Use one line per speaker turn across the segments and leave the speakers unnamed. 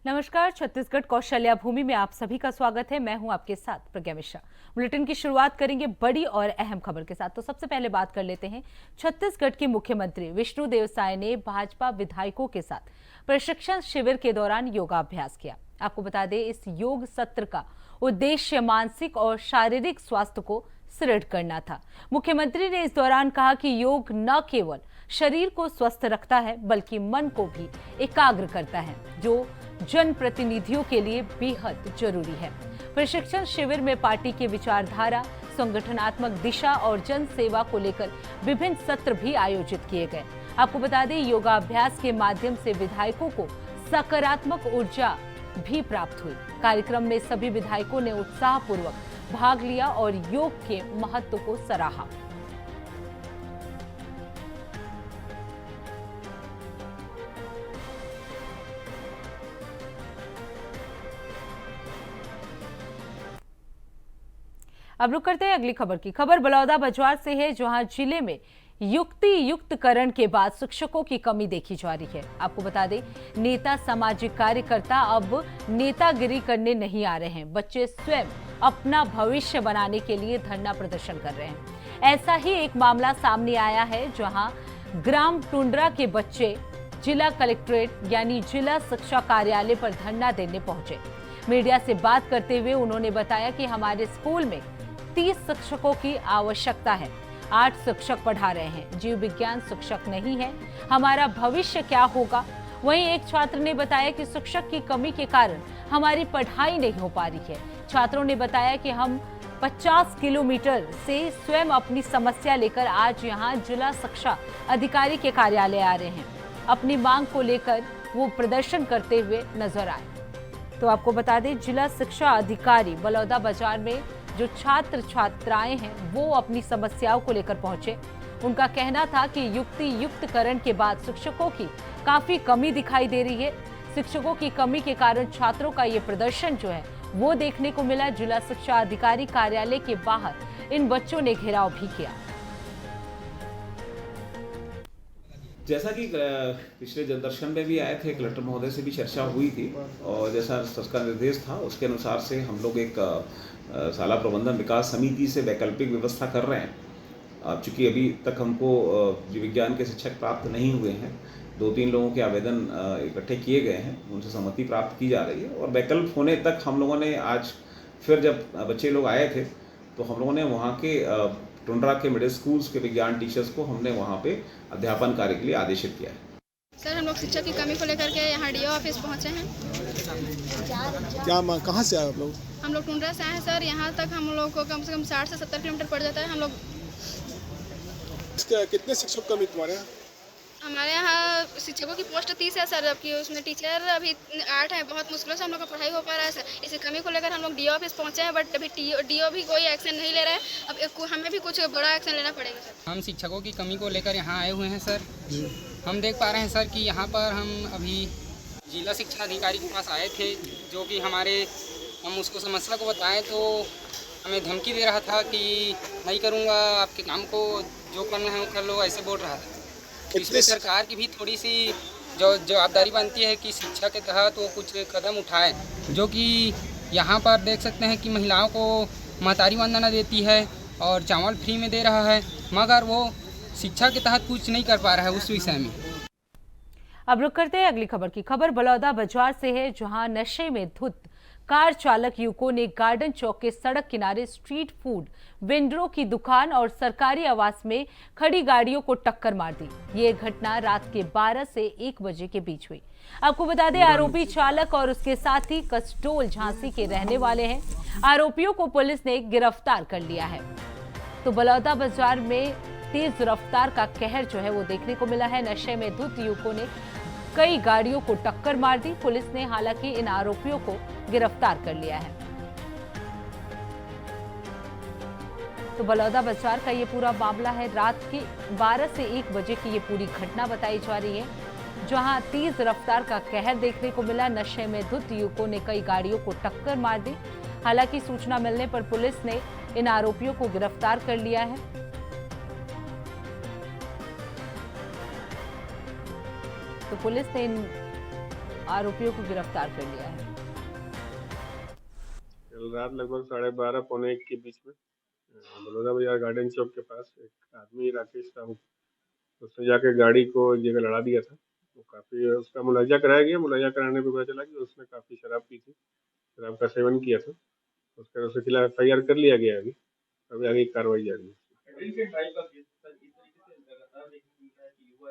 नमस्कार, छत्तीसगढ़ कौशल्या भूमि में आप सभी का स्वागत है। मैं हूं आपके साथ प्रज्ञा मिश्रा। बुलेटिन की शुरुआत करेंगे बड़ी और अहम खबर के साथ। तो सबसे पहले बात कर लेते हैं, छत्तीसगढ़ के मुख्यमंत्री विष्णुदेव साय ने भाजपा विधायकों के साथ प्रशिक्षण शिविर के दौरान योगाभ्यास किया। आपको बता दें, इस योग सत्र का उद्देश्य मानसिक और शारीरिक स्वास्थ्य को सुदृढ़ करना था। मुख्यमंत्री ने इस दौरान कहा कि योग न केवल शरीर को स्वस्थ रखता है बल्कि मन को भी एकाग्र करता है, जो जनप्रतिनिधियों के लिए बेहद जरूरी है। प्रशिक्षण शिविर में पार्टी के विचारधारा, संगठनात्मक दिशा और जन सेवा को लेकर विभिन्न सत्र भी आयोजित किए गए। आपको बता दें, योगाभ्यास के माध्यम से विधायकों को सकारात्मक ऊर्जा भी प्राप्त हुई। कार्यक्रम में सभी विधायकों ने उत्साहपूर्वक भाग लिया और योग के महत्व को सराहा। अब रुक करते हैं अगली खबर की। खबर बलौदाबाजार से है, जहां जिले में युक्ति युक्तकरण के बाद शिक्षकों की कमी देखी जा रही है। आपको बता दें, नेता सामाजिक कार्यकर्ता अब नेतागिरी करने नहीं आ रहे हैं। बच्चे स्वयं अपना भविष्य बनाने के लिए धरना प्रदर्शन कर रहे हैं। ऐसा ही एक मामला सामने आया है, जहां ग्राम टुंड्रा के बच्चे जिला कलेक्ट्रेट यानी जिला शिक्षा कार्यालय पर धरना देने पहुंचे। मीडिया से बात करते हुए उन्होंने बताया कि हमारे स्कूल में 30 शिक्षकों की आवश्यकता है, 8 शिक्षक पढ़ा रहे हैं, जीव विज्ञान शिक्षक नहीं है, हमारा भविष्य क्या होगा। वहीं एक छात्र ने बताया कि शिक्षक की कमी के कारण हमारी पढ़ाई नहीं हो पा रही है। छात्रों ने बताया कि हम 50 किलोमीटर से स्वयं अपनी समस्या लेकर आज यहाँ जिला शिक्षा अधिकारी के कार्यालय आ रहे हैं। अपनी मांग को लेकर वो प्रदर्शन करते हुए नजर आए। तो आपको बता दें, जिला शिक्षा अधिकारी बलौदाबाजार में जो छात्र छात्राएं हैं वो अपनी समस्याओं को लेकर पहुंचे। उनका कहना था कि युक्ति युक्तकरण के बाद शिक्षकों की काफी कमी दिखाई दे रही है। शिक्षकों की कमी के कारण छात्रों का ये प्रदर्शन जो है वो देखने को मिला। जिला शिक्षा अधिकारी कार्यालय के बाहर इन बच्चों ने घेराव भी किया।
जैसा कि पिछले जनदर्शन में भी आए थे, कलेक्टर महोदय से भी चर्चा हुई थी और जैसा सरकार निर्देश था उसके अनुसार से हम लोग एक शाला प्रबंधन विकास समिति से वैकल्पिक व्यवस्था कर रहे हैं। चूँकि अभी तक हमको जीव विज्ञान के शिक्षक प्राप्त नहीं हुए हैं, 2-3 लोगों के आवेदन इकट्ठे किए गए हैं, उनसे सहमति प्राप्त की जा रही है और वैकल्प होने तक हम लोगों ने आज फिर जब बच्चे लोग आए थे तो हम लोगों ने वहाँ के टुंड्रा के मिडिल स्कूल्स के विज्ञान टीचर्स को हमने वहाँ पे अध्यापन कार्य के लिए आदेशित किया है।
सर, हम लोग शिक्षक की कमी को लेकर के यहाँ डीओ ऑफिस पहुँचे हैं।
क्या कहाँ से आए आप लोग?
हम लोग टुंड्रा से आए हैं सर। यहाँ तक हम लोग को कम से कम 60 से 70 किलोमीटर पड़ जाता है। हम लोग
कितने शिक्षक कमी तुम्हारे यहाँ?
हमारे यहाँ शिक्षकों की पोस्ट 30 है सर, जबकि उसमें टीचर अभी 8 है। बहुत मुश्किलों से हम लोग का पढ़ाई हो पा रहा है सर। इसी कमी को लेकर हम लोग डीओ ऑफिस पहुँचे हैं, बट अभी डीओ भी कोई एक्शन नहीं ले रहा है। अब हमें भी कुछ बड़ा एक्शन लेना पड़ेगा सर।
हम शिक्षकों की कमी को लेकर यहाँ आए हुए हैं सर। हम देख पा रहे हैं सर कि यहाँ पर हम अभी जिला शिक्षा अधिकारी के पास आए थे, जो कि हम उसको समस्या को बताएं तो हमें धमकी दे रहा था कि नहीं करूँगा, आपके काम को जो करना है वो कर लो, ऐसे बोल रहा था। इसमें सरकार की भी थोड़ी सी जो जवाबदारी बनती है कि शिक्षा के तहत वो कुछ कदम उठाए, जो कि यहाँ पर देख सकते हैं कि महिलाओं को महतारी वंदना देती है और चावल फ्री में दे रहा है, मगर वो शिक्षा के तहत कुछ नहीं कर पा रहा है उस विषय में।
अब रुक करते हैं अगली खबर की। खबर बलौदाबाजार से है, जहां नशे में धुत कार चालक युवकों ने गार्डन चौक के सड़क किनारे स्ट्रीट फूड वेंडरों की दुकान और सरकारी आवास में खड़ी गाड़ियों को टक्कर मार दी। ये घटना रात के 12 से 1 बजे के बीच हुई। आपको बता दें, आरोपी चालक और उसके साथी कसडोल झांसी के रहने वाले हैं। आरोपियों को पुलिस ने गिरफ्तार कर लिया है। तो बलौदाबाजार में तेज रफ्तार का कहर जो है वो देखने को मिला है। नशे में धुत युवकों ने कई गाड़ियों को टक्कर मार दी। पुलिस ने हालांकि इन आरोपियों को गिरफ्तार कर लिया है। तो बलौदाबाजार का ये पूरा मामला है। रात के 12 से 1 बजे की ये पूरी घटना बताई जा रही है, जहां तेज रफ्तार का कहर देखने को मिला। नशे में धुत युवकों ने कई गाड़ियों को टक्कर मार दी। हालांकि सूचना मिलने पर पुलिस ने इन आरोपियों को गिरफ्तार कर लिया है। तो पुलिस ने इन आरोपियों को गिरफ्तार कर लिया है।
कल रात लगभग 12:30 पौने 1 के बीच में बड़ौदा बाजार गार्डन चौक के पास एक आदमी राकेश साहू, उसने जाके गाड़ी को एक जगह लड़ा दिया था। तो काफ़ी उसका मुलाजा कराया गया। मुलाजा कराने पे पता चला कि उसने काफ़ी शराब पी थी, शराब का सेवन किया था। उसके खिलाफ FIR कर लिया गया। अभी आगे की कार्रवाई जारी है।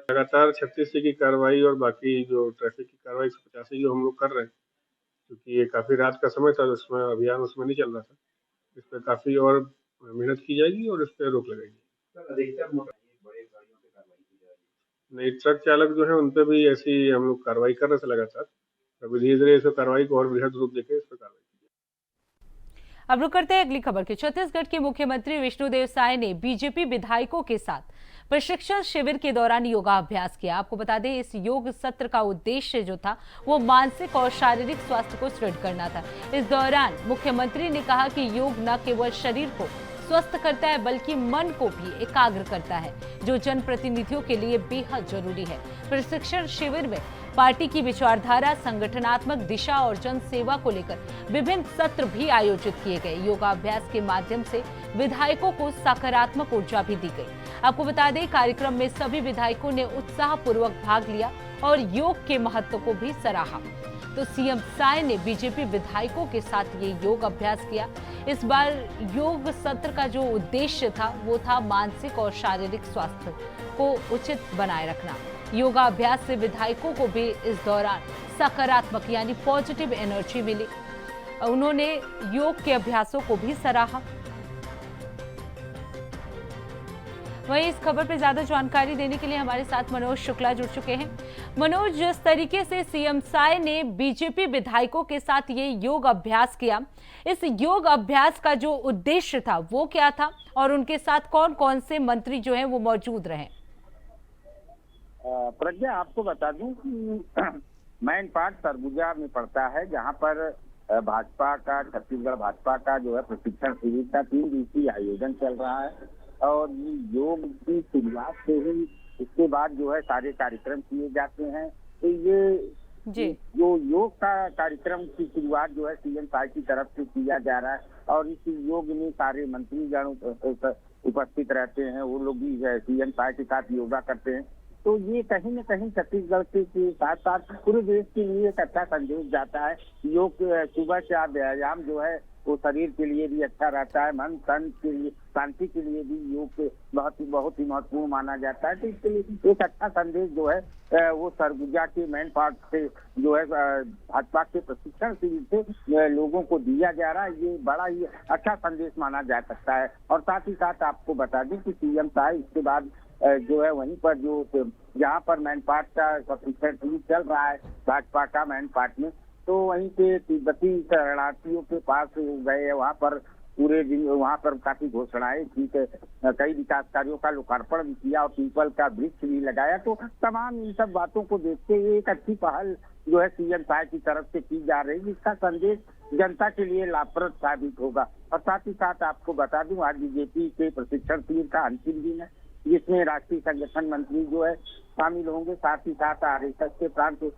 लगातार 36C की कार्रवाई और बाकी जो ट्रैफिक की कार्रवाई 185 जो हम लोग कर रहे हैं, क्योंकि ये काफ़ी रात का समय था, उसमें अभियान उसमें नहीं चल रहा था। इस पर काफ़ी और मेहनत की जाएगी और इस पर रोक लगाएगी। नहीं, ट्रक चालक जो है उन पे भी ऐसी हम लोग कार्रवाई कर रहे थे लगातार। अभी धीरे धीरे इस कार्रवाई को और बृहद रूप देके इस पर कार्रवाई की जाएगी।
अब रुक करते हैं अगली खबर की। छत्तीसगढ़ के मुख्यमंत्री विष्णुदेव साय ने बीजेपी विधायकों के साथ प्रशिक्षण शिविर के दौरान योगाभ्यास किया। आपको बता दें, इस योग सत्र का उद्देश्य जो था वो मानसिक और शारीरिक स्वास्थ्य को सुदृढ़ करना था। इस दौरान मुख्यमंत्री ने कहा कि योग न केवल शरीर को स्वस्थ करता है बल्कि मन को भी एकाग्र करता है, जो जनप्रतिनिधियों के लिए बेहद जरूरी है। प्रशिक्षण शिविर में पार्टी की विचारधारा, संगठनात्मक दिशा और जन सेवा को लेकर विभिन्न सत्र भी आयोजित किए गए। योगाभ्यास के माध्यम से विधायकों को सकारात्मक ऊर्जा भी दी गई। आपको बता दें, कार्यक्रम में सभी विधायकों ने उत्साहपूर्वक भाग लिया और योग के महत्व को भी सराहा। तो सीएम साय ने बीजेपी विधायकों के साथ ये योग अभ्यास किया। इस बार योग सत्र का जो उद्देश्य था वो था मानसिक और शारीरिक स्वास्थ्य को उचित बनाए रखना। योगाभ्यास से विधायकों को भी इस दौरान सकारात्मक यानी पॉजिटिव एनर्जी मिली। उन्होंने योग के अभ्यासों को भी सराहा। वहीं इस खबर पर ज्यादा जानकारी देने के लिए हमारे साथ मनोज शुक्ला जुड़ चुके हैं। मनोज, जिस तरीके से सीएम साय ने बीजेपी विधायकों के साथ ये योग अभ्यास किया, इस योग अभ्यास का जो उद्देश्य था वो क्या था और उनके साथ कौन कौन से मंत्री जो हैं वो मौजूद रहे?
प्रज्ञा, आपको बता दूं कि मैन पार्ट सरगुजा में पड़ता है, जहां पर भाजपा का, छत्तीसगढ़ भाजपा का जो है प्रशिक्षण शिविर का 3 दिवसीय आयोजन चल रहा है। और योग की शुरुआत से ही इसके बाद जो है सारे कार्यक्रम किए जाते हैं। तो ये जो योग का कार्यक्रम की शुरुआत जो है सीएम साय की तरफ से किया जा रहा है और इस योग में सारे मंत्रीगण उपस्थित रहते हैं। वो लोग भी सीएम साय के साथ योगा करते हैं। तो ये कहीं न कहीं छत्तीसगढ़ के साथ साथ पूरे देश के लिए एक अच्छा संदेश जाता है। योग सुबह का व्यायाम जो है वो शरीर के लिए भी अच्छा रहता है, मन तन के लिए, शांति के लिए भी योग बहुत ही महत्वपूर्ण माना जाता है। तो इसके लिए एक अच्छा संदेश जो है वो सरगुजा के मैन पार्ट से जो है भाजपा के प्रशिक्षण शिविर से लोगों को दिया जा रहा है। ये बड़ा ही अच्छा संदेश माना जा सकता है। और साथ ही साथ आपको बता दें कि सीएम साय इसके बाद जो है वहीं पर जो जहाँ पर मैन पार्ट का प्रशिक्षण शिविर चल रहा है भाजपा का मैन पार्ट में, तो वहीं पे तिब्बती शरणार्थियों के पास गए। वहाँ पर पूरे दिन वहाँ पर काफी घोषणाएं की, कई विकास कार्यों का लोकार्पण भी किया और पीपल का वृक्ष भी लगाया। तो तमाम इन सब बातों को देखते हुए एक अच्छी पहल जो है सीएम साय की तरफ से की जा रही है, जिसका संदेश जनता के लिए लाभप्रद साबित होगा। और साथ ही साथ आपको बता दूं, आज बीजेपी के प्रशिक्षण शिविर का अंतिम दिन है, जिसमें राष्ट्रीय संगठन मंत्री जो है शामिल होंगे। साथ ही साथ RSS के प्रांत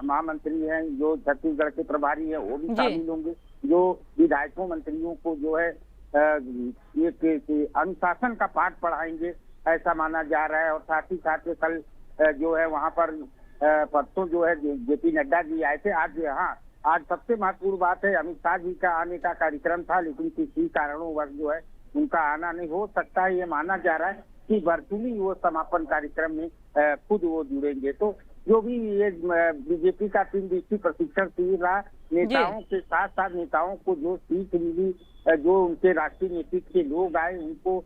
महामंत्री हैं जो छत्तीसगढ़ के प्रभारी हैं, वो भी शामिल होंगे। जो विधायकों मंत्रियों को जो है एक अनुशासन का पाठ पढ़ाएंगे, ऐसा माना जा रहा है। और साथ ही साथ कल जो है वहाँ पर परसों जो है JP नड्डा जी आए थे। आज सबसे महत्वपूर्ण बात है, अमित शाह जी का आने का कार्यक्रम था, लेकिन किसी कारणों जो है उनका आना नहीं हो सकता है। ये माना जा रहा है कि वर्चुअली वो समापन कार्यक्रम में खुद वो जुड़ेंगे। तो जो भी ये बीजेपी का 3 दिवसीय प्रशिक्षण शिविर रहा, नेताओं के साथ साथ नेताओं को जो सीख मिली, जो उनके राष्ट्रीय नेतृत्व के लोग आए उनको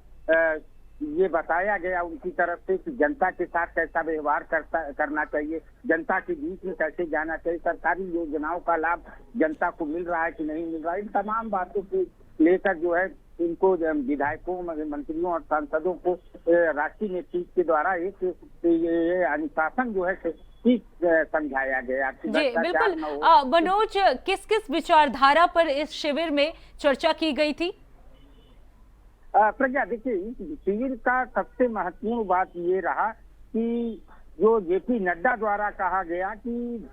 ये बताया गया उनकी तरफ से कि जनता के साथ कैसा व्यवहार करना चाहिए, जनता के बीच में कैसे जाना चाहिए, सरकारी योजनाओं का लाभ जनता को मिल रहा है कि नहीं मिल रहा है, इन तमाम बातों को लेकर जो है इनको विधायकों, मंत्रियों और सांसदों को राष्ट्रीय नेतृत्व के द्वारा एक अनुशासन जो है ठीक समझाया गया।
जी बिल्कुल। मनोज, किस किस विचारधारा पर इस शिविर में चर्चा की गई थी?
प्रज्ञा, देखिए इस शिविर का सबसे महत्वपूर्ण बात ये रहा कि जो JP नड्डा द्वारा कहा गया कि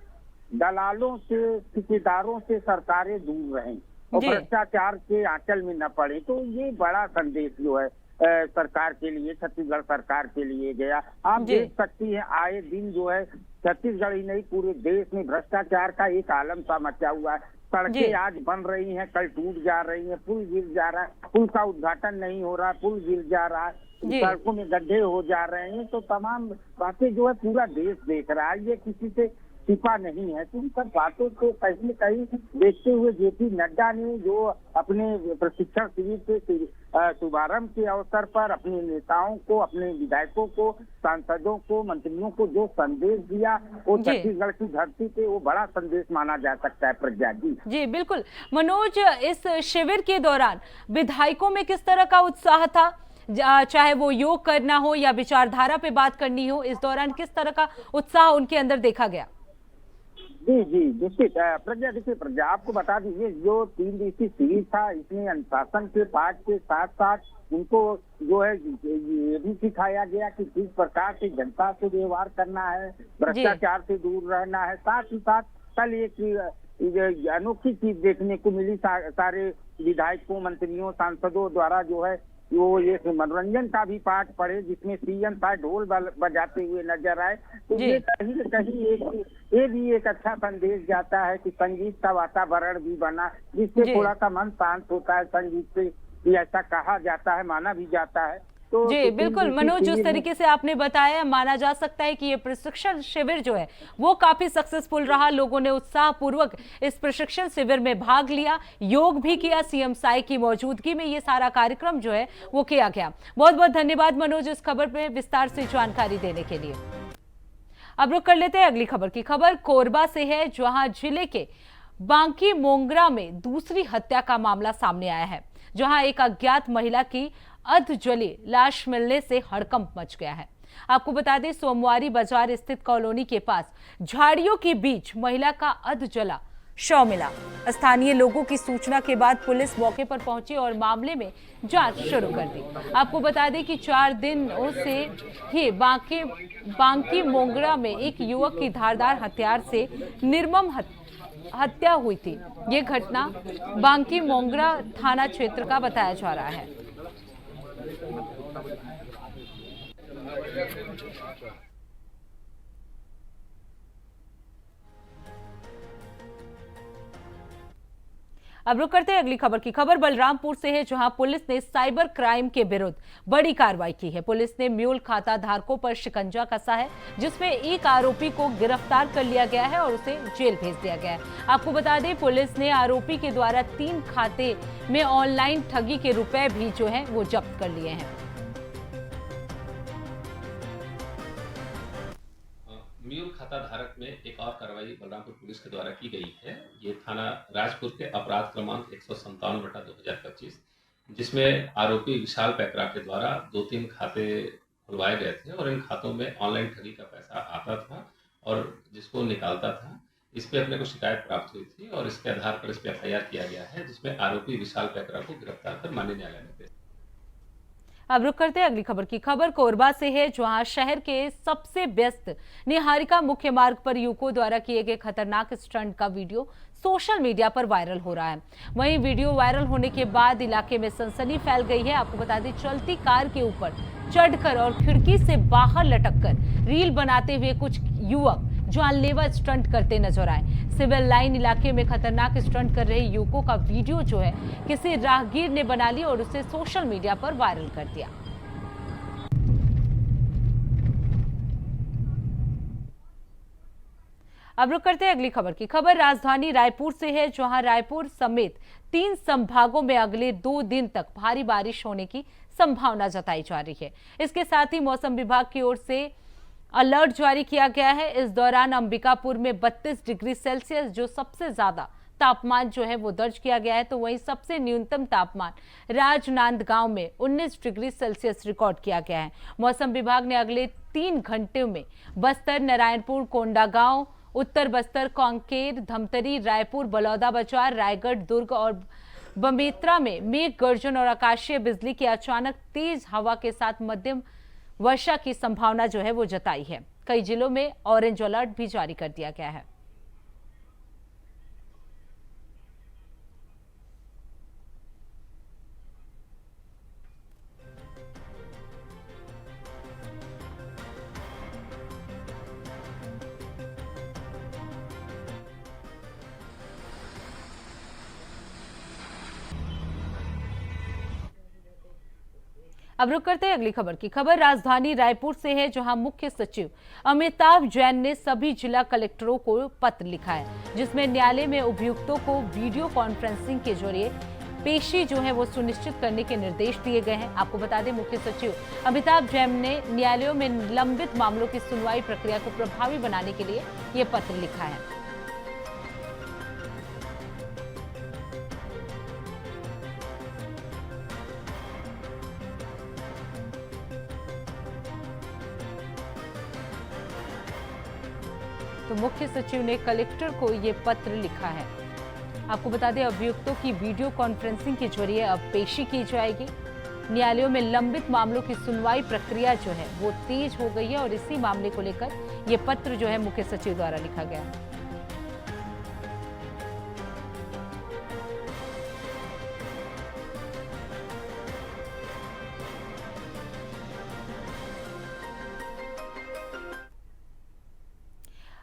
दलालों से, ठेकेदारों से सरकारें दूर रहें और
जी।
भ्रष्टाचार के आंचल में न पड़े। तो ये बड़ा संदेश जो है सरकार के लिए, छत्तीसगढ़ सरकार के लिए गया। आप
जी।
देख सकती हैं आए दिन जो है छत्तीसगढ़ ही नहीं पूरे देश में भ्रष्टाचार का एक आलम सा मचा हुआ है।
जी।
सड़कें आज बन रही हैं, कल टूट जा रही हैं, पुल गिर जा रहा है, पुल का उद्घाटन नहीं हो रहा, पुल गिर जा रहा है,
जी।
सड़कों में गड्ढे हो जा रहे हैं। तो तमाम बातें जो है पूरा देश देख रहा है, ये किसी से छिपा नहीं है। तो उन सब बातों को कहीं न कहीं देखते हुए जेपी नड्डा ने जो अपने प्रशिक्षण शिविर के शुभारंभ के अवसर पर अपने नेताओं को, अपने विधायकों को, सांसदों को, मंत्रियों को जो संदेश दिया, वो
जी।
छत्तीसगढ़ की धरती पे वो बड़ा संदेश माना जा सकता है। प्रज्ञा जी।
जी बिल्कुल। मनोज, इस शिविर के दौरान विधायकों में किस तरह का उत्साह था, चाहे वो योग करना हो या विचारधारा पे बात करनी हो, इस दौरान किस तरह का उत्साह उनके अंदर देखा गया?
जी जी, देखिए प्रज्ञा आपको बता दीजिए, जो 3 दिवसीय शिविर था इसमें अनुशासन के पाठ के साथ साथ उनको जो है ये भी सिखाया गया कि किस प्रकार से जनता से व्यवहार करना है, भ्रष्टाचार से दूर रहना है। साथ ही साथ कल एक अनोखी चीज देखने को मिली, सारे विधायकों, मंत्रियों, सांसदों द्वारा जो है वो एक मनोरंजन का भी पाठ पढ़े, जिसमें सीएम साहब ढोल बजाते हुए नजर आए। तो ये कहीं न कहीं ये भी एक अच्छा संदेश जाता है कि संगीत का वातावरण भी बना, जिससे थोड़ा सा मन शांत होता है। संगीत से ऐसा कहा जाता है, माना भी जाता है। तो
जी बिल्कुल मनोज, जिस तरीके से आपने बताया, माना जा सकता है कि ये प्रशिक्षण शिविर जो है वो काफी सक्सेसफुल रहा। लोगों ने उत्साह पूर्वक इस प्रशिक्षण शिविर में भाग लिया, योग भी किया, सीएम साई की मौजूदगी में ये सारा कार्यक्रम जो है वो किया गया। बहुत बहुत धन्यवाद मनोज इस खबर पे विस्तार से जानकारी देने के लिए। अब रुक कर लेते हैं अगली खबर की। खबर कोरबा से है, जहां जिले के बांकी मोंगरा में दूसरी हत्या का मामला सामने आया है, जहां एक अज्ञात महिला की अर्ध जली लाश मिलने से हड़कंप मच गया है। आपको बता दें, सोमवारी बाजार स्थित कॉलोनी के पास झाड़ियों के बीच महिला का अर्ध जला शव मिला। स्थानीय लोगों की सूचना के बाद पुलिस मौके पर पहुंची और मामले में जांच शुरू कर दी। आपको बता दें कि 4 दिनों से ही बांकी मोंगरा में एक युवक की धारदार हथियार से निर्मम हत्या हुई थी। ये घटना बांकी मोंगरा थाना क्षेत्र का बताया जा रहा है। अब रुक करते हैं अगली खबर की। खबर बलरामपुर से है, जहां पुलिस ने साइबर क्राइम के विरुद्ध बड़ी कार्रवाई की है। पुलिस ने म्यूल खाता धारकों पर शिकंजा कसा है, जिसमें एक आरोपी को गिरफ्तार कर लिया गया है और उसे जेल भेज दिया गया है। आपको बता दें, पुलिस ने आरोपी के द्वारा 3 खाते में ऑनलाइन ठगी के रुपए भी जो है वो जब्त कर लिए हैं।
म्यूल खाता धारक में एक और कार्रवाई बलरामपुर पुलिस के द्वारा की गई है। ये थाना राजपुर के अपराध क्रमांक 157/2025, जिसमें आरोपी विशाल पैकरा के द्वारा 2-3 खाते खुलवाए गए थे और इन खातों में ऑनलाइन ठगी का पैसा आता था और जिसको निकालता था। इस पे अपने को शिकायत प्राप्त हुई थी और इसके आधार पर इस पे FIR किया गया है, जिसमें आरोपी विशाल पैकरा को गिरफ्तार कर माननीय न्यायालय में पेश।
अब रुक करते हैं अगली खबर की। खबर कोरबा से है, जहां शहर के सबसे व्यस्त निहारिका मुख्य मार्ग पर युवकों द्वारा किए गए खतरनाक स्टंट का वीडियो सोशल मीडिया पर वायरल हो रहा है। वहीं वीडियो वायरल होने के बाद इलाके में सनसनी फैल गई है। आपको बता दें, चलती कार के ऊपर चढ़कर और खिड़की से बाहर लटककर रील बनाते हुए कुछ युवक जानलेवा स्टंट करते नजर आए। सिविल लाइन इलाके में खतरनाक स्टंट कर रहे युवकों का वीडियो जो है किसी राहगीर ने बना लिया और उसे सोशल मीडिया पर वायरल कर दिया। अब रुक करते हैं अगली खबर की। खबर राजधानी रायपुर से है, जहां रायपुर समेत 3 संभागों में अगले 2 दिन तक भारी बारिश होने की संभावना जताई जा रही है। इसके साथ ही मौसम विभाग की ओर से अलर्ट जारी किया गया है। इस दौरान अंबिकापुर में 32 डिग्री सेल्सियस जो सबसे ज्यादा तापमान जो है वो दर्ज किया गया है, तो वहीं सबसे न्यूनतम तापमान राजनांदगांव में 19 डिग्री सेल्सियस रिकॉर्ड किया गया है। मौसम विभाग ने अगले 3 घंटे में बस्तर, नारायणपुर, कोंडागांव, उत्तर बस्तर, कांकेर, धमतरी, रायपुर, बलौदाबाजार, रायगढ़, दुर्ग और बमेतरा में मेघ गर्जन और आकाशीय बिजली की अचानक तेज हवा के साथ मध्यम वर्षा की संभावना जो है वो जताई है। कई जिलों में ऑरेंज अलर्ट भी जारी कर दिया गया है। अब रुक करते हैं अगली खबर की। खबर राजधानी रायपुर से है, जहां मुख्य सचिव अमिताभ जैन ने सभी जिला कलेक्टरों को पत्र लिखा है, जिसमें न्यायालय में अभियुक्तों को वीडियो कॉन्फ्रेंसिंग के जरिए पेशी जो है वो सुनिश्चित करने के निर्देश दिए गए हैं। आपको बता दें, मुख्य सचिव अमिताभ जैन ने न्यायालयों में लंबित मामलों की सुनवाई प्रक्रिया को प्रभावी बनाने के लिए ये पत्र लिखा है। तो मुख्य सचिव ने कलेक्टर को ये पत्र लिखा है। आपको बता दें, अभियुक्तों की वीडियो कॉन्फ्रेंसिंग के जरिए अब पेशी की जाएगी। न्यायालयों में लंबित मामलों की सुनवाई प्रक्रिया जो है वो तेज हो गई है और इसी मामले को लेकर ये पत्र जो है मुख्य सचिव द्वारा लिखा गया है।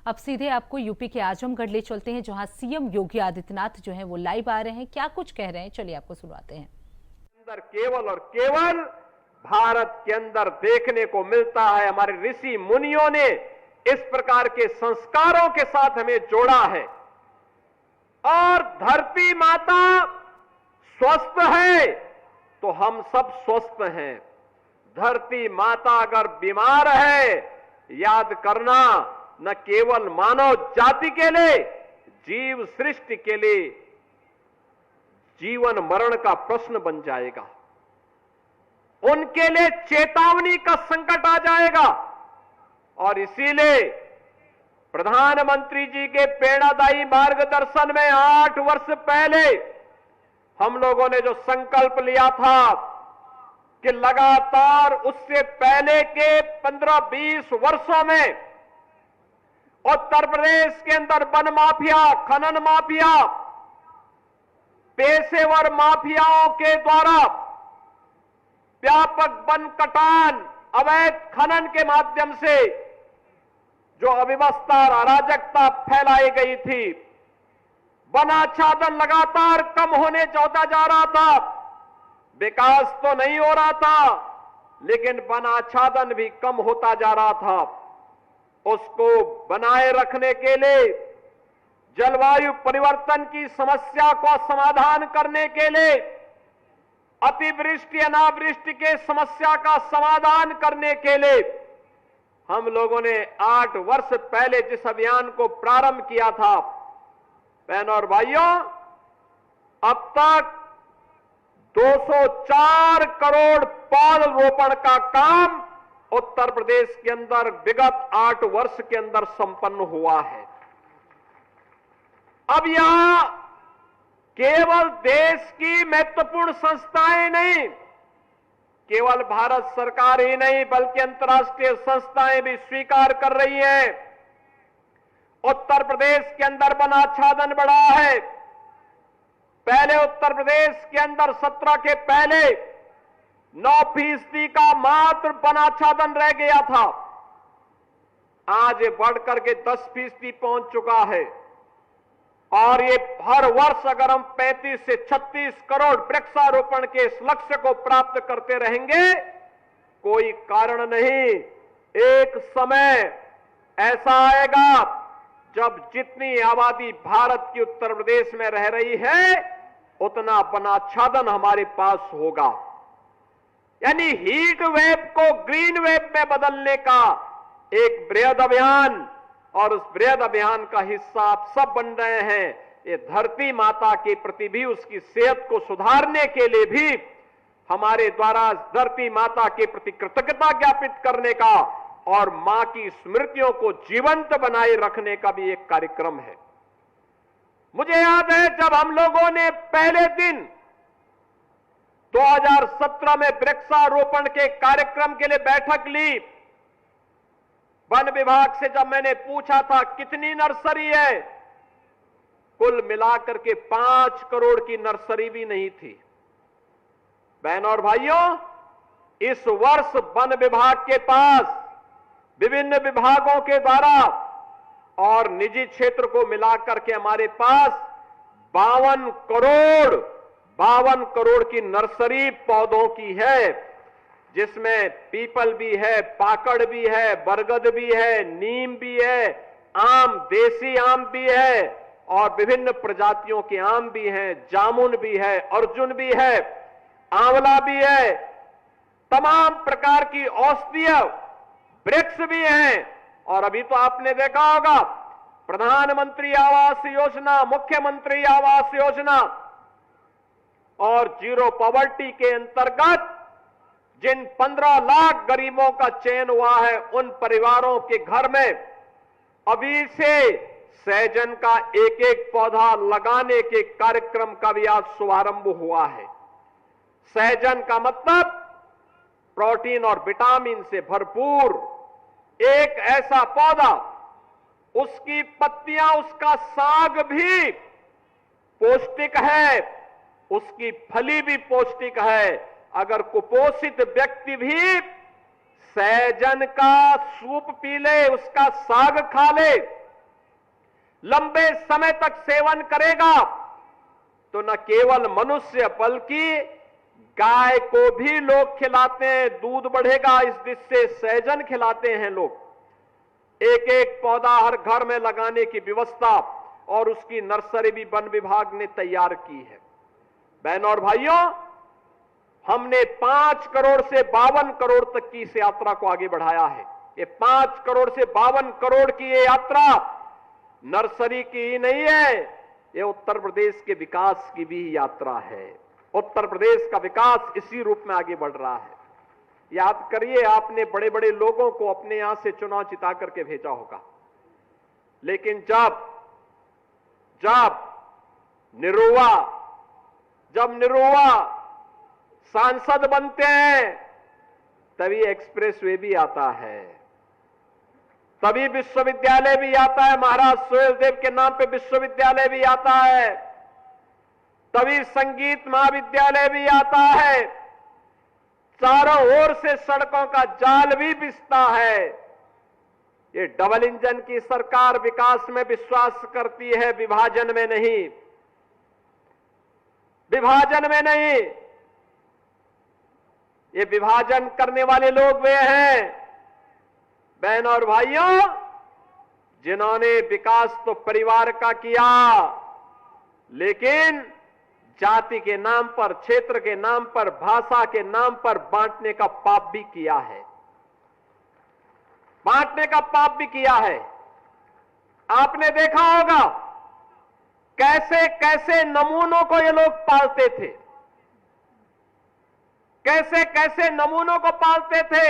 अब सीधे आपको यूपी के आजमगढ़ ले चलते हैं, जहां सीएम योगी आदित्यनाथ जो है वो लाइव आ रहे हैं। क्या कुछ कह रहे हैं, चलिए आपको सुनवाते हैं।
अंदर केवल और केवल भारत के अंदर देखने को मिलता है, हमारे ऋषि मुनियों ने इस प्रकार के संस्कारों के साथ हमें जोड़ा है। और धरती माता स्वस्थ है तो हम सब स्वस्थ हैं। धरती माता अगर बीमार है, याद करना, न केवल मानव जाति के लिए, जीव सृष्टि के लिए जीवन मरण का प्रश्न बन जाएगा। उनके लिए चेतावनी का संकट आ जाएगा। और इसीलिए प्रधानमंत्री जी के प्रेरणादायी मार्गदर्शन में 8 वर्ष पहले हम लोगों ने जो संकल्प लिया था कि लगातार उससे पहले के 15-20 वर्षों में उत्तर प्रदेश के अंदर वन माफिया, खनन माफिया, पेशेवर माफियाओं के द्वारा व्यापक वन कटान, अवैध खनन के माध्यम से जो अव्यवस्था और अराजकता फैलाई गई थी, वनाच्छादन लगातार कम होने होता जा रहा था। विकास तो नहीं हो रहा था, लेकिन वनाच्छादन भी कम होता जा रहा था। उसको बनाए रखने के लिए, जलवायु परिवर्तन की समस्या को समाधान करने के लिए, अतिवृष्टि अनावृष्टि के समस्या का समाधान करने के लिए हम लोगों ने 8 वर्ष पहले जिस अभियान को प्रारंभ किया था, बहनों और भाइयों, अब तक 204 करोड़ पौधरोपण का काम उत्तर प्रदेश के अंदर विगत 8 वर्ष के अंदर संपन्न हुआ है। अब यहां केवल देश की महत्वपूर्ण संस्थाएं नहीं, केवल भारत सरकार ही नहीं, बल्कि अंतर्राष्ट्रीय संस्थाएं भी स्वीकार कर रही हैं। उत्तर प्रदेश के अंदर वनाच्छादन बढ़ा है। पहले उत्तर प्रदेश के अंदर 17 के पहले 9% का मात्र वनाच्छादन रह गया था। आज ये बढ़कर के 10% पहुंच चुका है। और ये हर वर्ष अगर हम 35 से 36 करोड़ वृक्षारोपण के इस लक्ष्य को प्राप्त करते रहेंगे, कोई कारण नहीं, एक समय ऐसा आएगा जब जितनी आबादी भारत की उत्तर प्रदेश में रह रही है, उतना वनाच्छादन हमारे पास होगा। यानी हीट वेव को ग्रीन वेव में बदलने का एक बृहद अभियान, और उस बृहद अभियान का हिस्सा आप सब बन रहे हैं। ये धरती माता के प्रति भी, उसकी सेहत को सुधारने के लिए भी हमारे द्वारा धरती माता के प्रति कृतज्ञता ज्ञापित करने का और मां की स्मृतियों को जीवंत बनाए रखने का भी एक कार्यक्रम है। मुझे याद है जब हम लोगों ने पहले दिन 2017 में वृक्षारोपण के कार्यक्रम के लिए बैठक ली, वन विभाग से जब मैंने पूछा था कितनी नर्सरी है, कुल मिलाकर के 5 करोड़ की नर्सरी भी नहीं थी। बहनों और भाइयों, इस वर्ष वन विभाग के पास विभिन्न विभागों के द्वारा और निजी क्षेत्र को मिलाकर के हमारे पास 52 करोड़ की नर्सरी पौधों की है। जिसमें पीपल भी है, पाकड़ भी है, बरगद भी है, नीम भी है, आम, देसी आम भी है और विभिन्न प्रजातियों के आम भी हैं, जामुन भी है, अर्जुन भी है, आंवला भी है, तमाम प्रकार की औषधीय वृक्ष भी हैं। और अभी तो आपने देखा होगा प्रधानमंत्री आवास योजना, मुख्यमंत्री आवास योजना और जीरो पॉवर्टी के अंतर्गत जिन 15 लाख गरीबों का चयन हुआ है, उन परिवारों के घर में अभी से सहजन का एक एक पौधा लगाने के कार्यक्रम का भी आज शुभारंभ हुआ है। सहजन का मतलब प्रोटीन और विटामिन से भरपूर एक ऐसा पौधा, उसकी पत्तियां, उसका साग भी पौष्टिक है, उसकी फली भी पौष्टिक है। अगर कुपोषित व्यक्ति भी सहजन का सूप पी ले, उसका साग खा ले, लंबे समय तक सेवन करेगा तो न केवल मनुष्य बल्कि गाय को भी लोग खिलाते हैं, दूध बढ़ेगा इस जिससे सहजन खिलाते हैं लोग। एक एक पौधा हर घर में लगाने की व्यवस्था और उसकी नर्सरी भी वन विभाग ने तैयार की है। बहनों और भाइयों, हमने 5 करोड़ से 52 करोड़ तक की इस यात्रा को आगे बढ़ाया है। ये 5 करोड़ से 52 करोड़ की ये यात्रा नर्सरी की ही नहीं है, ये उत्तर प्रदेश के विकास की भी यात्रा है। उत्तर प्रदेश का विकास इसी रूप में आगे बढ़ रहा है। याद करिए, आपने बड़े बड़े लोगों को अपने यहां से चुनाव जिता करके भेजा होगा, लेकिन जब निरुआ सांसद बनते हैं तभी एक्सप्रेसवे भी आता है, तभी विश्वविद्यालय भी आता है, महाराज सुहेलदेव के नाम पे विश्वविद्यालय भी आता है, तभी संगीत महाविद्यालय भी आता है, चारों ओर से सड़कों का जाल भी बिछता है। ये डबल इंजन की सरकार विकास में विश्वास करती है, विभाजन में नहीं, विभाजन में नहीं। ये विभाजन करने वाले लोग वे हैं, बहनों और भाइयों, जिन्होंने विकास तो परिवार का किया, लेकिन जाति के नाम पर, क्षेत्र के नाम पर, भाषा के नाम पर बांटने का पाप भी किया है, बांटने का पाप भी किया है। आपने देखा होगा कैसे कैसे नमूनों को ये लोग पालते थे, कैसे कैसे नमूनों को पालते थे।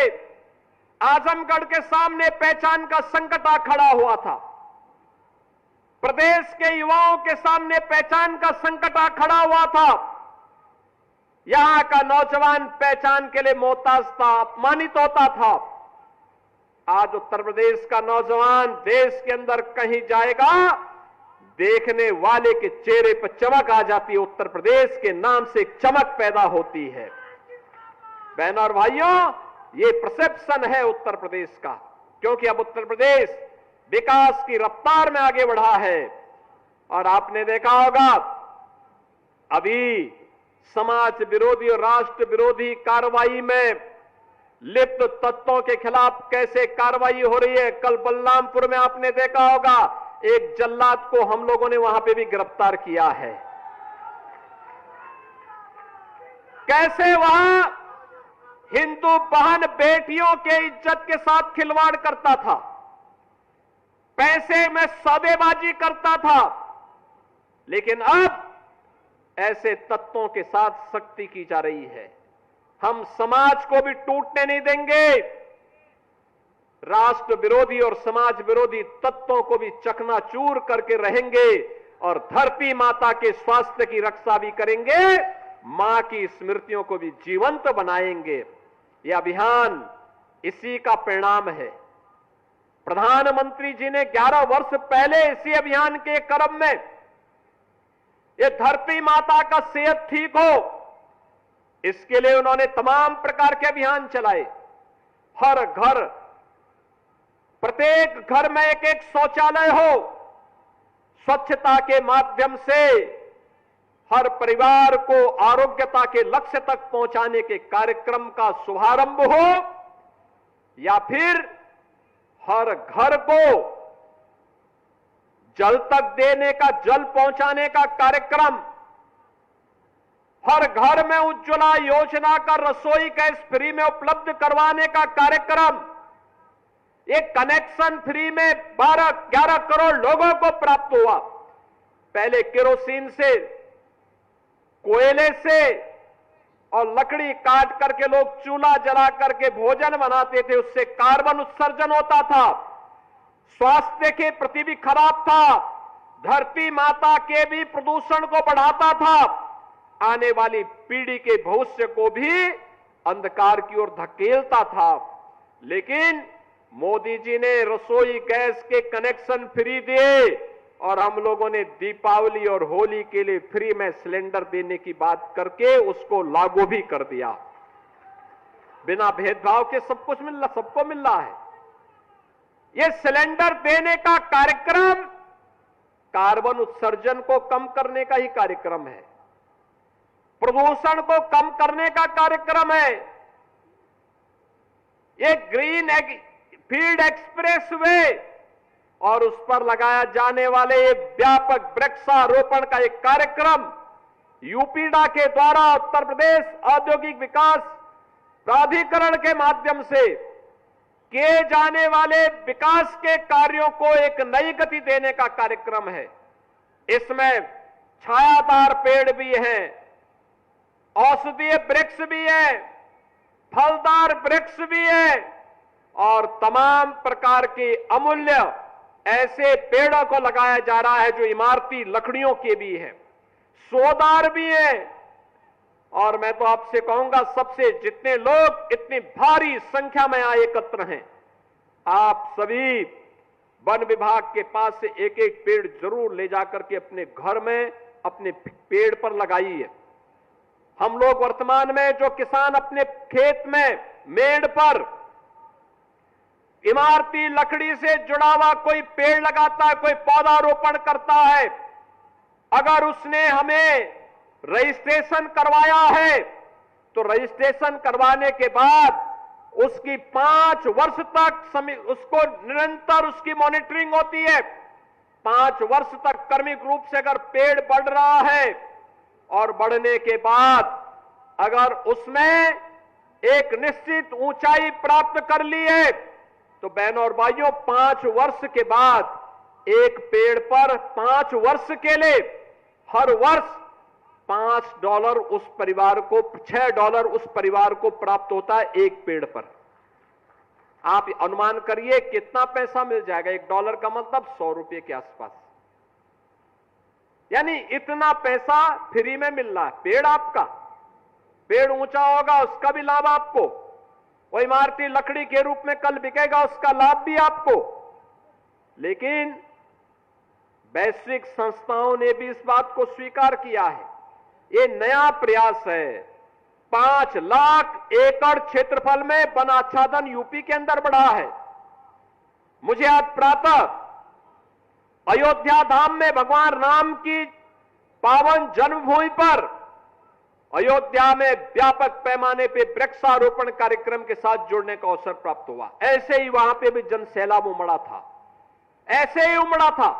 आजमगढ़ के सामने पहचान का संकट आ खड़ा हुआ था, प्रदेश के युवाओं के सामने पहचान का संकट आ खड़ा हुआ था। यहां का नौजवान पहचान के लिए मोहताज था, अपमानित होता था। आज उत्तर प्रदेश का नौजवान देश के अंदर कहीं जाएगा, देखने वाले के चेहरे पर चमक आ जाती है, उत्तर प्रदेश के नाम से एक चमक पैदा होती है। बहनों और भाइयों, ये परसेप्शन है उत्तर प्रदेश का, क्योंकि अब उत्तर प्रदेश विकास की रफ्तार में आगे बढ़ा है। और आपने देखा होगा अभी समाज विरोधी और राष्ट्र विरोधी कार्रवाई में लिप्त तत्वों के खिलाफ कैसे कार्रवाई हो रही है। कल बलरामपुर में आपने देखा होगा एक जल्लाद को हम लोगों ने वहां पे भी गिरफ्तार किया है। कैसे वहां हिंदू बहन बेटियों के इज्जत के साथ खिलवाड़ करता था, पैसे में सौदेबाजी करता था, लेकिन अब ऐसे तत्वों के साथ सख्ती की जा रही है। हम समाज को भी टूटने नहीं देंगे, राष्ट्र विरोधी और समाज विरोधी तत्वों को भी चकनाचूर करके रहेंगे और धरती माता के स्वास्थ्य की रक्षा भी करेंगे, मां की स्मृतियों को भी जीवंत बनाएंगे। यह अभियान इसी का परिणाम है। प्रधानमंत्री जी ने 11 वर्ष पहले इसी अभियान के क्रम में ये धरती माता का सेहत ठीक हो, इसके लिए उन्होंने तमाम प्रकार के अभियान चलाए। हर घर, प्रत्येक घर में एक एक शौचालय हो, स्वच्छता के माध्यम से हर परिवार को आरोग्यता के लक्ष्य तक पहुंचाने के कार्यक्रम का शुभारंभ हो, या फिर हर घर को जल तक देने का, जल पहुंचाने का कार्यक्रम, हर घर में उज्ज्वला योजना का रसोई गैस फ्री में उपलब्ध करवाने का कार्यक्रम, एक कनेक्शन फ्री में 12-11 करोड़ लोगों को प्राप्त हुआ। पहले केरोसिन से, कोयले से और लकड़ी काट करके लोग चूल्हा जला करके भोजन बनाते थे, उससे कार्बन उत्सर्जन होता था, स्वास्थ्य के प्रति भी खराब था, धरती माता के भी प्रदूषण को बढ़ाता था, आने वाली पीढ़ी के भविष्य को भी अंधकार की ओर धकेलता था। लेकिन मोदी जी ने रसोई गैस के कनेक्शन फ्री दिए और हम लोगों ने दीपावली और होली के लिए फ्री में सिलेंडर देने की बात करके उसको लागू भी कर दिया। बिना भेदभाव के सब कुछ सबको मिल रहा है। ये सिलेंडर देने का कार्यक्रम कार्बन उत्सर्जन को कम करने का ही कार्यक्रम है, प्रदूषण को कम करने का कार्यक्रम है। ये ग्रीन फील्ड एक्सप्रेस वे और उस पर लगाया जाने वाले व्यापक वृक्षारोपण का एक कार्यक्रम यूपीडा के द्वारा उत्तर प्रदेश औद्योगिक विकास प्राधिकरण के माध्यम से किए जाने वाले विकास के कार्यों को एक नई गति देने का कार्यक्रम है। इसमें छायादार पेड़ भी हैं, औषधीय वृक्ष भी है, फलदार वृक्ष भी है और तमाम प्रकार के अमूल्य ऐसे पेड़ों को लगाया जा रहा है जो इमारती लकड़ियों के भी है, सोदार भी है। और मैं तो आपसे कहूंगा, सबसे जितने लोग इतनी भारी संख्या में यहां एकत्र हैं, आप सभी वन विभाग के पास से एक एक पेड़ जरूर ले जाकर के अपने घर में अपने पेड़ पर लगाइए। हम लोग वर्तमान में जो किसान अपने खेत में मेड़ पर इमारती लकड़ी से जुड़ा हुआ कोई पेड़ लगाता है, कोई पौधारोपण करता है, अगर उसने हमें रजिस्ट्रेशन करवाया है तो रजिस्ट्रेशन करवाने के बाद उसकी 5 वर्ष तक उसको निरंतर उसकी मॉनिटरिंग होती है। 5 वर्ष तक क्रमिक रूप से अगर पेड़ बढ़ रहा है और बढ़ने के बाद अगर उसमें एक निश्चित ऊंचाई प्राप्त कर ली है तो बहनों और भाइयों 5 वर्ष के बाद एक पेड़ पर 5 वर्ष के लिए हर वर्ष $5 उस परिवार को, $6 उस परिवार को प्राप्त होता है एक पेड़ पर। आप अनुमान करिए कितना पैसा मिल जाएगा। $1 का मतलब 100 रुपए के आसपास, यानी इतना पैसा फ्री में मिल रहा है। पेड़ आपका, पेड़ ऊंचा होगा उसका भी लाभ आपको, वो इमारती लकड़ी के रूप में कल बिकेगा उसका लाभ भी आपको। लेकिन वैश्विक संस्थाओं ने भी इस बात को स्वीकार किया है। ये नया प्रयास है। 5 लाख एकड़ क्षेत्रफल में वन आच्छादन यूपी के अंदर बढ़ा है। मुझे आज प्रातः अयोध्या धाम में भगवान राम की पावन जन्मभूमि पर अयोध्या में व्यापक पैमाने पे वृक्षारोपण कार्यक्रम के साथ जुड़ने का अवसर प्राप्त हुआ। ऐसे ही वहां पे भी जन सैलाब उमड़ा था, ऐसे ही उमड़ा था।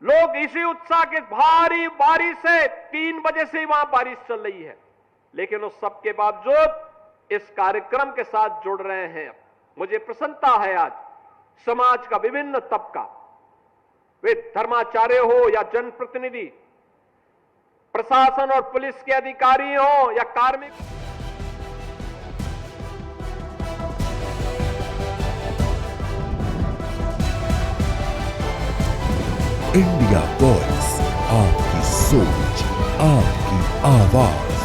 लोग इसी उत्साह के, भारी बारिश से 3 बजे से ही वहां बारिश चल रही है, लेकिन उस सब के बावजूद इस कार्यक्रम के साथ जुड़ रहे हैं। मुझे प्रसन्नता है आज समाज का विभिन्न तबका, वे धर्माचार्य हो या जनप्रतिनिधि, प्रशासन और पुलिस के अधिकारी हो या कार्मिक।
इंडिया वॉइस, आपकी सोच, आपकी आवाज।